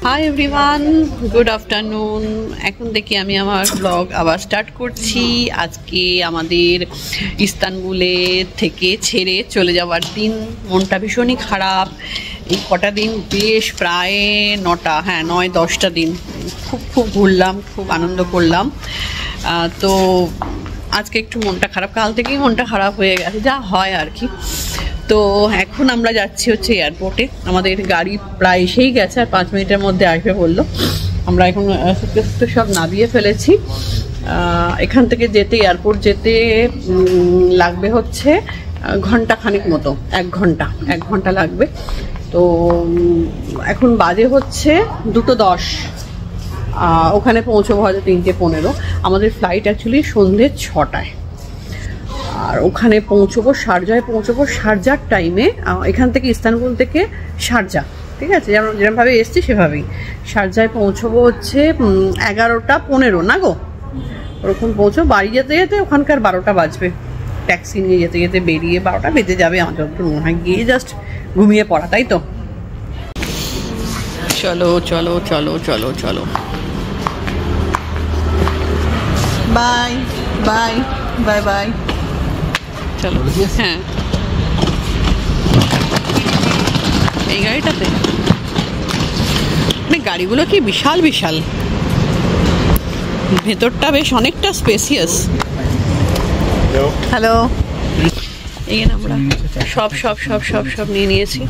Hi everyone, good afternoon. এখন থেকে আমি আমার ব্লগ আবার স্টার্ট করছি। আজকে আমাদের ইস্তানবুলে থেকে ছেড়ে চলে যাওয়ার দিন। মনটা ভীষণই খারাপ। এই কটা দিন বেশ প্রায় 9-10টা দিন খুব ঘুরলাম, খুব আনন্দ করলাম। তো আজকে একটু মনটা খারাপ, কাল থেকেই মনটা খারাপ হয়ে গেছে, যা হয় আর কি। তো এখন আমরা যাচ্ছি হচ্ছে এয়ারপোর্টে। আমাদের গাড়ি প্রায় এসেই গেছে, আর 5 মিনিটের মধ্যে আসবে বললো। আমরা এখন সব নামিয়ে ফেলেছি। এখান থেকে যেতে, এয়ারপোর্ট যেতে লাগবে হচ্ছে ঘন্টাখানিক মতো, 1 ঘন্টা লাগবে। তো এখন বাজে হচ্ছে 2:10। ওখানে পৌঁছবো হয়তো 3:15। আমাদের ফ্লাইট অ্যাকচুয়ালি সন্ধ্যে 6টায়, আর ওখানে পৌঁছবো শারজায়, শারজার টাইমে। এখান থেকে ইস্তানবুল থেকে শারজা, ঠিক আছে, যেরকমভাবে এসছি সেভাবেই শারজায় পৌঁছবো হচ্ছে 11:15 না গো, ওরকম পৌঁছবো। বাড়ি যেতে যেতে ওখানকার 12টা বাজবে। ট্যাক্সি নিয়ে যেতে যেতে বেরিয়ে 12টা বেজে যাবে আমার যতটুকু মনে হয়। গিয়ে জাস্ট ঘুমিয়ে পড়া, তাই তো। চলো চলো চলো চলো চলো, বাই বাই বাই বাই। চলো, হ্যাঁ, এই গাড়িটাতে। মানে গাড়িগুলো কি বিশাল বিশাল, ভেতরটা বেশ অনেকটা স্পেসিয়াস। হ্যালো, এখানে আমরা সব সব সব সব সব নিয়ে নিয়েছি,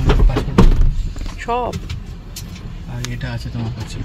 সব। আর এটা আছে তোমার কাছে,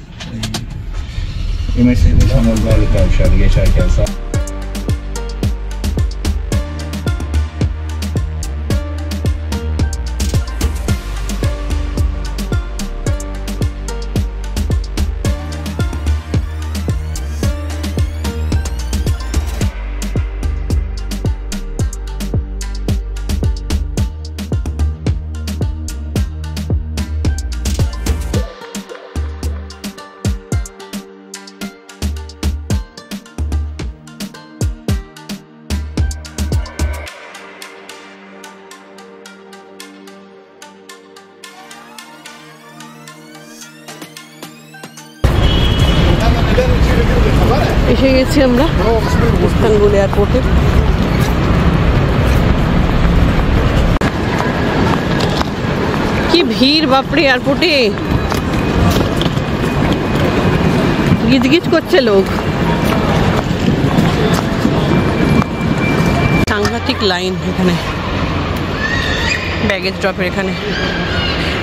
এসে গেছি আমরা ইস্তানবুল এয়ারপোর্টে। কি ভিড় বাপরে এয়ারপোর্টে, গিজগিজ করছে লোক, সাংঘাতিক লাইন এখানে ব্যাগেজ ড্রপের। এখানে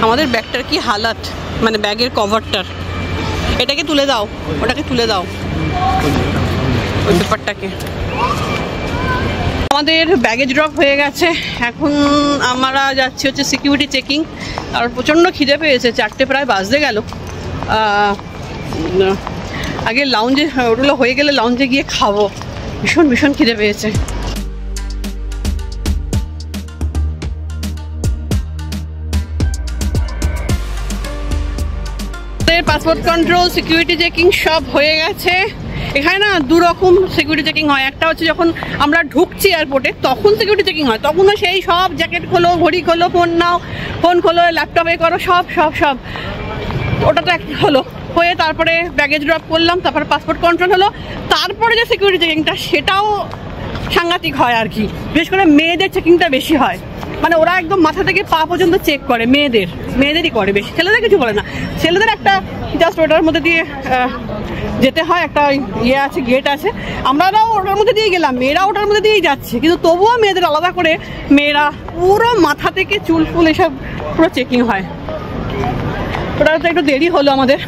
আমাদের ব্যাগটার কি হালাত, মানে ব্যাগের কভারটার। এটাকে তুলে দাও, ওটাকে তুলে দাও, ওই পেপারটাকে। আমাদের ব্যাগেজ ড্রপ হয়ে গেছে। এখন আমরা যাচ্ছি হচ্ছে সিকিউরিটি চেকিং। আর প্রচণ্ড খিদে পেয়েছে, 4টে প্রায় বাজতে গেল। আগে লাউঞ্জে, ওগুলো হয়ে গেলে লাউঞ্জে গিয়ে খাবো। ভীষণ ভীষণ খিদে পেয়েছে। পাসপোর্ট কন্ট্রোল, সিকিউরিটি চেকিং সব হয়ে গেছে। এখানে না 2 রকম সিকিউরিটি চেকিং হয়। একটা হচ্ছে যখন আমরা ঢুকছি এয়ারপোর্টে, তখন সিকিউরিটি চেকিং হয়। তখন সেই সব জ্যাকেট খোলো, ঘড়ি খোলো, ফোন নাও, ফোন খোলো, ল্যাপটপে করো, সব সব সব। ওটা তো একটা হলো, হয়ে তারপরে ব্যাগেজ ড্রপ করলাম, তারপরে পাসপোর্ট কন্ট্রোল হলো। তারপরে যে সিকিউরিটি চেকিংটা, সেটাও সাংঘাতিক হয় আর কি। বিশেষ করে মেয়েদের চেকিংটা বেশি হয়। মানে ওরা একদম মাথা থেকে পা পর্যন্ত চেক করে, মেয়েদেরই করে বেশি, ছেলেদের কিছু করে না। ছেলেদের একটা জাস্ট ওটার মধ্যে দিয়ে যেতে হয়, একটা ইয়ে আছে, গেট আছে। আমরাও ওটার মধ্যে দিয়ে গেলাম, মেয়েরা ওটার মধ্যে দিয়েই যাচ্ছে, কিন্তু তবুও মেয়েদের আলাদা করে, মেয়েরা পুরো মাথা থেকে চুল ফুল এসব পুরো চেকিং হয়। ওটা তো একটু দেরি হলো আমাদের,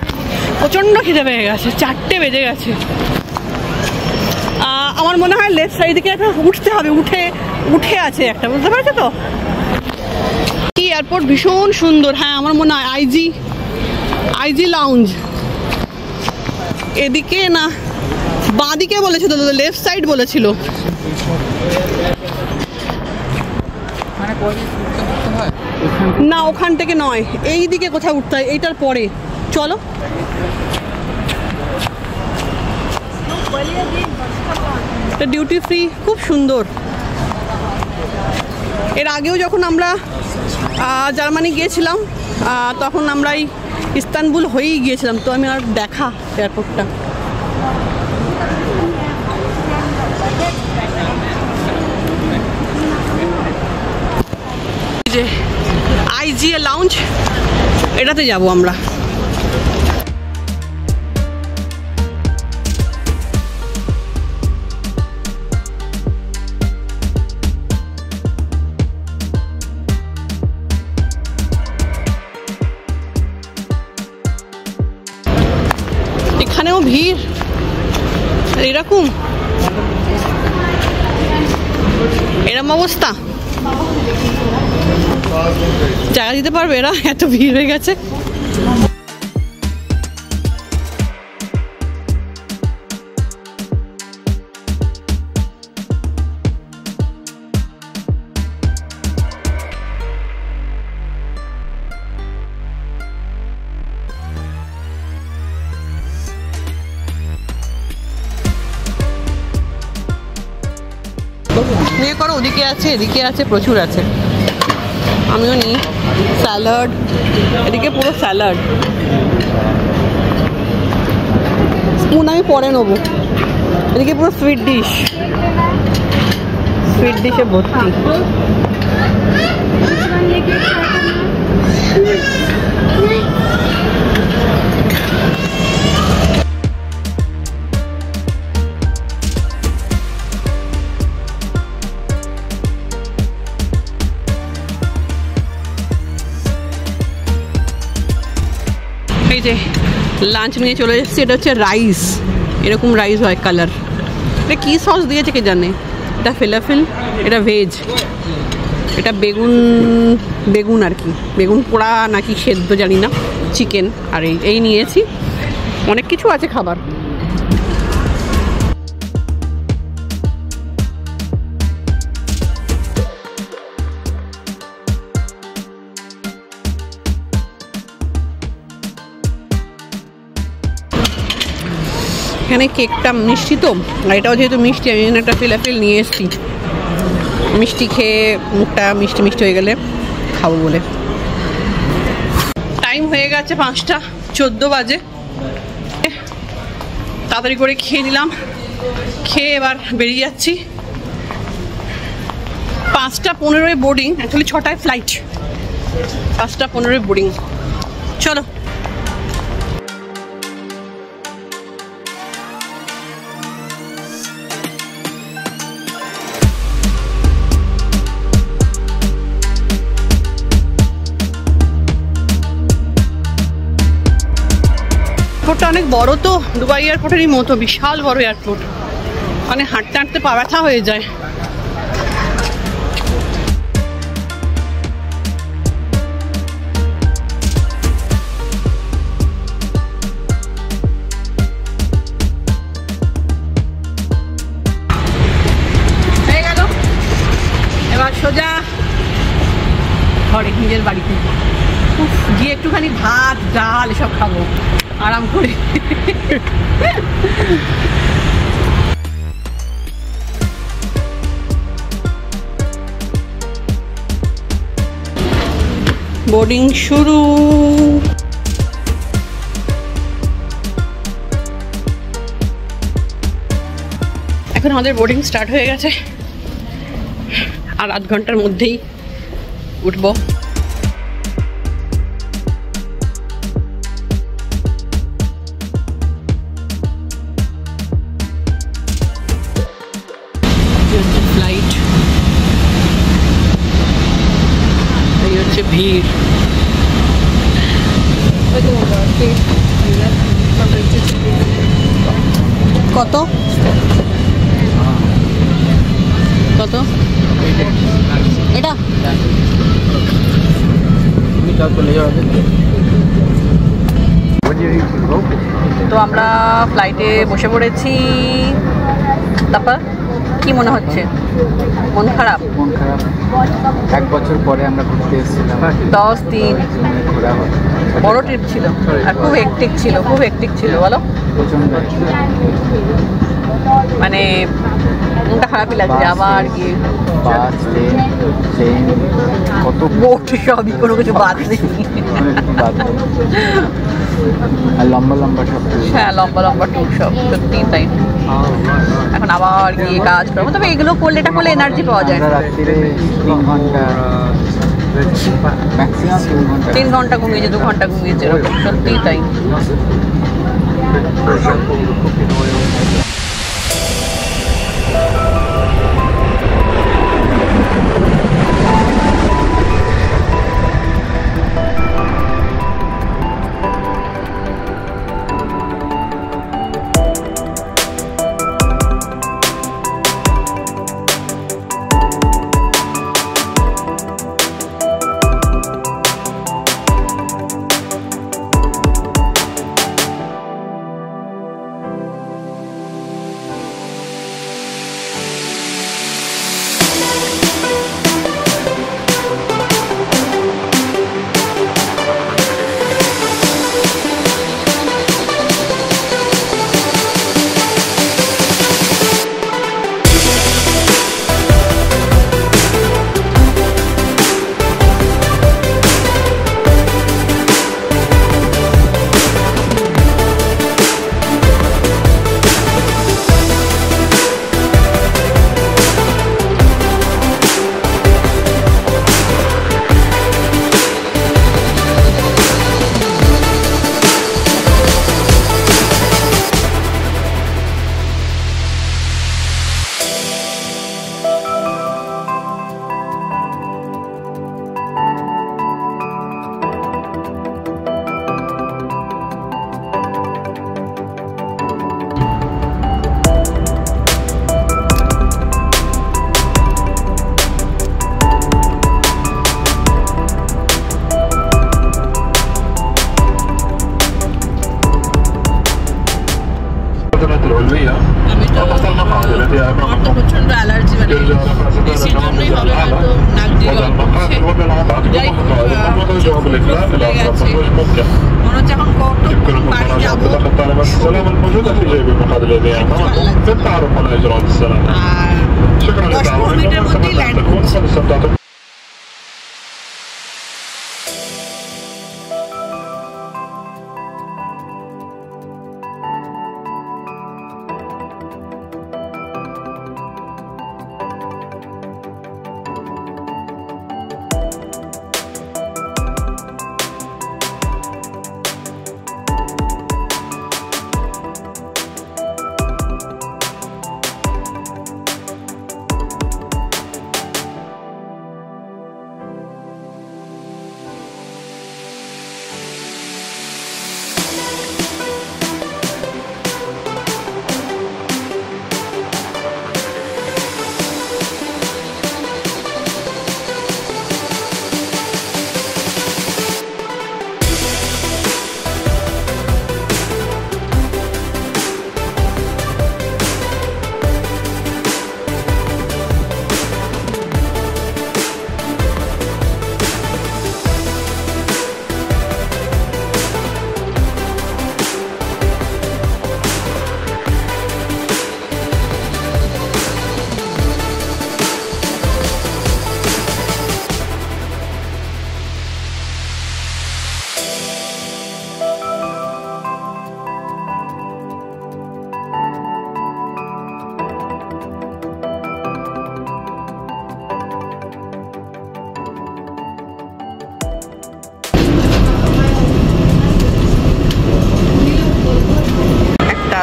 প্রচণ্ড খিদে পেয়ে গেছে, 4টে বেজে গেছে। আমার মনে হয় লেফট সাইড দিকে একটা উঠতে হবে, উঠে আছে একটা, বুঝতে পারছো তো। এই এয়ারপোর্ট ভীষণ সুন্দর। হ্যাঁ, আমার মনে হয় আইজি লাউঞ্জ এদিকে না, বাঁদিকে বলেছিল, লেফট সাইড বলেছিল। না, ওখান থেকে নয়, এই দিকে কোথাও উঠতে হয়, এইটার পরে। চলো, ডিউটি ফ্রি, খুব সুন্দর। এর আগেও যখন আমরা জার্মানি গিয়েছিলাম তখন আমরা ইস্তানবুল হয়েই গিয়েছিলাম, তো আমি আর দেখা এয়ারপোর্টটা। যে IGA লাউঞ্জ, এটাতে যাব আমরা। এখানেও ভিড় এরকম অবস্থা, জায়গা দিতে পারবে এরা? এত ভিড় হয়ে গেছে। নিয়ে করো, ওদিকে আছে, এদিকে আছে, প্রচুর আছে। আমিও নিই স্যালাড, এদিকে পুরো স্যালাড। স্পুন আমি পরে নেবো। এদিকে পুরো সুইট ডিশে ভর্তি। এই যে লাঞ্চ নিয়ে চলে এসেছি। এটা হচ্ছে রাইস, এরকম রাইস হয় কালার। এটা কী সস দিয়েছে কে জানে। এটা ফেলাফিল, এটা ভেজ, এটা বেগুন আর কি, বেগুন পোড়া নাকি সেদ্ধ জানি না, চিকেন। আর এই নিয়েছি, অনেক কিছু আছে খাবার। এখানে কেকটা মিষ্টি তো, আর এটাও যেহেতু মিষ্টি, আমি একটা ফিলাফিল নিয়ে এসেছি। মিষ্টি খেয়ে মুখটা মিষ্টি মিষ্টি হয়ে গেলে খাবো বলে। টাইম হয়ে গেছে 5:14 বাজে। তাড়াতাড়ি করে খেয়ে নিলাম, খেয়ে এবার বেরিয়ে যাচ্ছি। 5:15 বোর্ডিং, অ্যাকচুয়ালি 6টায় ফ্লাইট, 5:15 বোর্ডিং। চলো। এয়ারপোর্টটা অনেক বড় তো, দুবাই এয়ারপোর্টেরই মতো, বিশাল বড় এয়ারপোর্ট। মানে হাঁটতে হাঁটতে পা ব্যথা হয়ে যায়। হয়ে গেল, এবার সোজা ঘরে, নিজের বাড়িতে গিয়ে একটুখানি ভাত ডাল এসব খাবো আরাম করে। বোর্ডিং শুরু। এখন আমাদের বোর্ডিং স্টার্ট হয়ে গেছে, আর আধ ঘন্টার মধ্যেই উঠবো। ফ্লাইট, এই হচ্ছে ভিড়। কত কত এটা? তো আমরা ফ্লাইটে বসে পড়েছি। তারপর কি মনে হচ্ছে? মন খারাপ? মন খারাপ। 1 বছর পরে আমরা ঘুরতে এসেছিলাম। 10 দিন বড় ট্রিপ ছিল, আর খুব হেক্টিক ছিল, বলো। মানে মনটা খারাপই লাগছে আবার গিয়ে। বাস ট্রেন কত বোট সবই, কোনো কিছু বাদ নেই। বাদ নেই। আর লম্বা লম্বা সব হ্যাঁ, লম্বা লম্বা ট্যুর সব, সত্যি তাই। এখন আবার গিয়ে কাজ করবো, তবে এগুলো করলে এটা করলে এনার্জি পাওয়া যায়। রাত্রিরে 3 ঘন্টা ম্যাক্সিমাম 3 ঘন্টা ঘুমিয়েছে, 2 ঘন্টা ঘুমিয়েছে, এরকম সত্যি তাই। প্রচন্ড অ্যালার্জি, মানে এসির জন্যই হবে হয়তো, নাক দিয়ে জল পড়ছে। যাই হোক, মনে হচ্ছে এখন কত বাড়ি যাবো, আর 10-15 মিনিটের মধ্যেই ল্যান্ড করছি।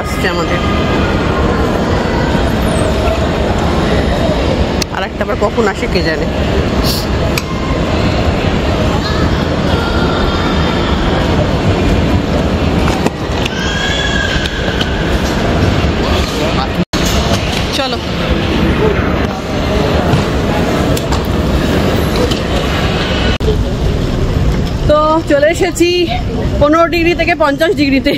আসছে আমাদের, আর একটা আবার কখন আসে কে জানে। চলো তো চলে এসেছি 15 ডিগ্রি থেকে 50 ডিগ্রিতে।